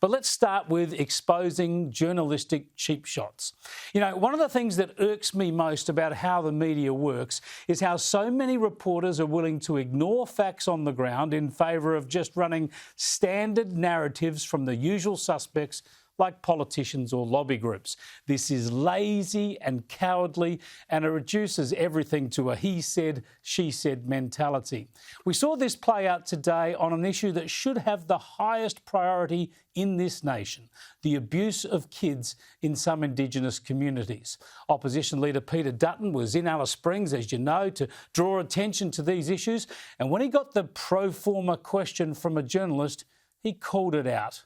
But let's start with exposing journalistic cheap shots. You know, one of the things that irks me most about how the media works is how so many reporters are willing to ignore facts on the ground in favour of just running standard narratives from the usual suspects like politicians or lobby groups. This is lazy and cowardly, and it reduces everything to a he said, she said mentality. We saw this play out today on an issue that should have the highest priority in this nation: the abuse of kids in some Indigenous communities. Opposition leader Peter Dutton was in Alice Springs, as you know, to draw attention to these issues, and when he got the pro forma question from a journalist, he called it out.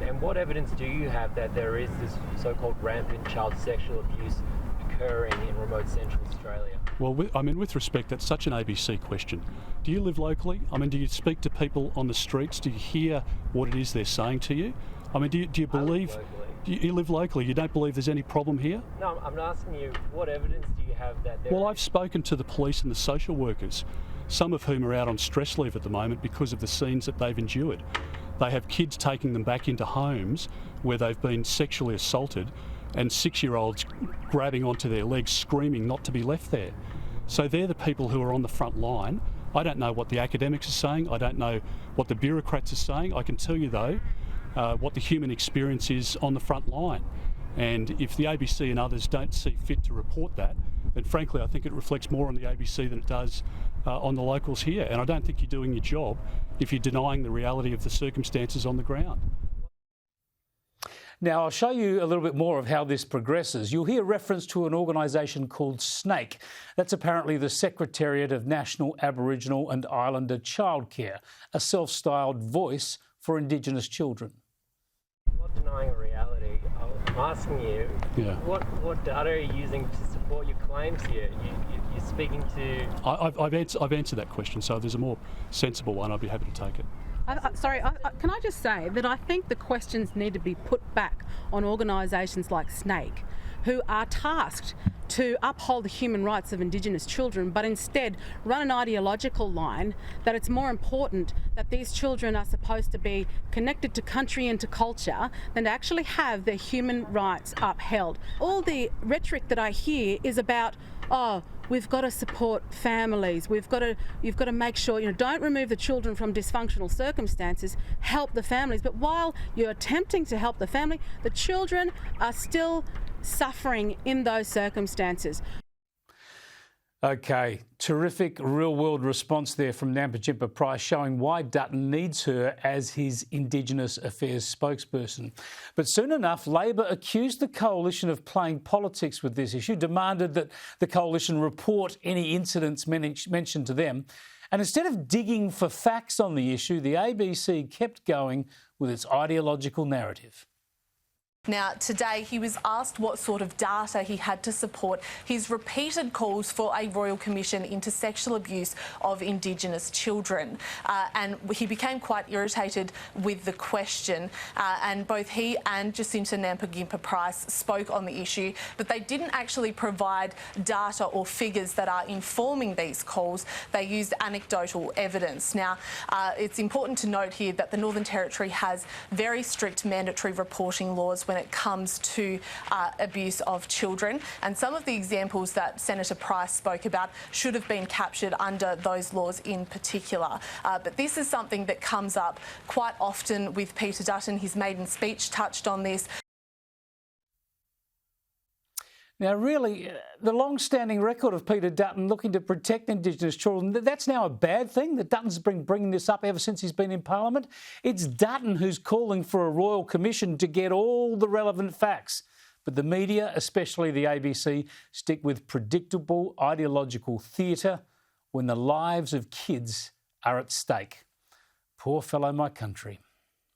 And what evidence do you have that there is this so-called rampant child sexual abuse occurring in remote central Australia? Well, with respect, that's such an ABC question. Do you live locally? Do you speak to people on the streets? Do you hear what it is they're saying to you? Do you believe... You live locally. You don't believe there's any problem here? No, I'm asking you, what evidence do you have that there... Well, I've spoken to the police and the social workers, some of whom are out on stress leave at the moment because of the scenes that they've endured. They have kids taking them back into homes where they've been sexually assaulted, and 6-year-olds grabbing onto their legs, screaming not to be left there. So they're the people who are on the front line. I don't know what the academics are saying. I don't know what the bureaucrats are saying. I can tell you, though, what the human experience is on the front line. And if the ABC and others don't see fit to report that, then frankly I think it reflects more on the ABC than it does on the locals here. And I don't think you're doing your job if you're denying the reality of the circumstances on the ground. Now, I'll show you a little bit more of how this progresses. You'll hear reference to an organisation called SNAKE. That's apparently the Secretariat of National Aboriginal and Islander Childcare, a self-styled voice for Indigenous children. I'm not denying a reality. I'm asking you, what data are you using to support your claims here? You're speaking to... I've answered that question, so if there's a more sensible one, I'd be happy to take it. Can I just say that I think the questions need to be put back on organisations like SNAKE, who are tasked to uphold the human rights of Indigenous children, but instead run an ideological line that it's more important that these children are supposed to be connected to country and to culture than to actually have their human rights upheld. All the rhetoric that I hear is about, oh, we've got to support families, you've got to make sure, don't remove the children from dysfunctional circumstances, help the families. But while you're attempting to help the family, the children are still suffering in those circumstances. OK, terrific real-world response there from Nampijinpa Price, showing why Dutton needs her as his Indigenous Affairs spokesperson. But soon enough, Labor accused the Coalition of playing politics with this issue, demanded that the Coalition report any incidents mentioned to them. And instead of digging for facts on the issue, the ABC kept going with its ideological narrative. Now, today he was asked what sort of data he had to support his repeated calls for a Royal Commission into sexual abuse of Indigenous children. And he became quite irritated with the question. And both he and Jacinta Nampijinpa Price spoke on the issue, but they didn't actually provide data or figures that are informing these calls. They used anecdotal evidence. Now, it's important to note here that the Northern Territory has very strict mandatory reporting laws when it comes to abuse of children, and some of the examples that Senator Price spoke about should have been captured under those laws in particular. But this is something that comes up quite often with Peter Dutton. His maiden speech touched on this. Now, really, the long-standing record of Peter Dutton looking to protect Indigenous children, that's now a bad thing, that Dutton's been bringing this up ever since he's been in Parliament. It's Dutton who's calling for a Royal Commission to get all the relevant facts. But the media, especially the ABC, stick with predictable ideological theatre when the lives of kids are at stake. Poor fellow my country.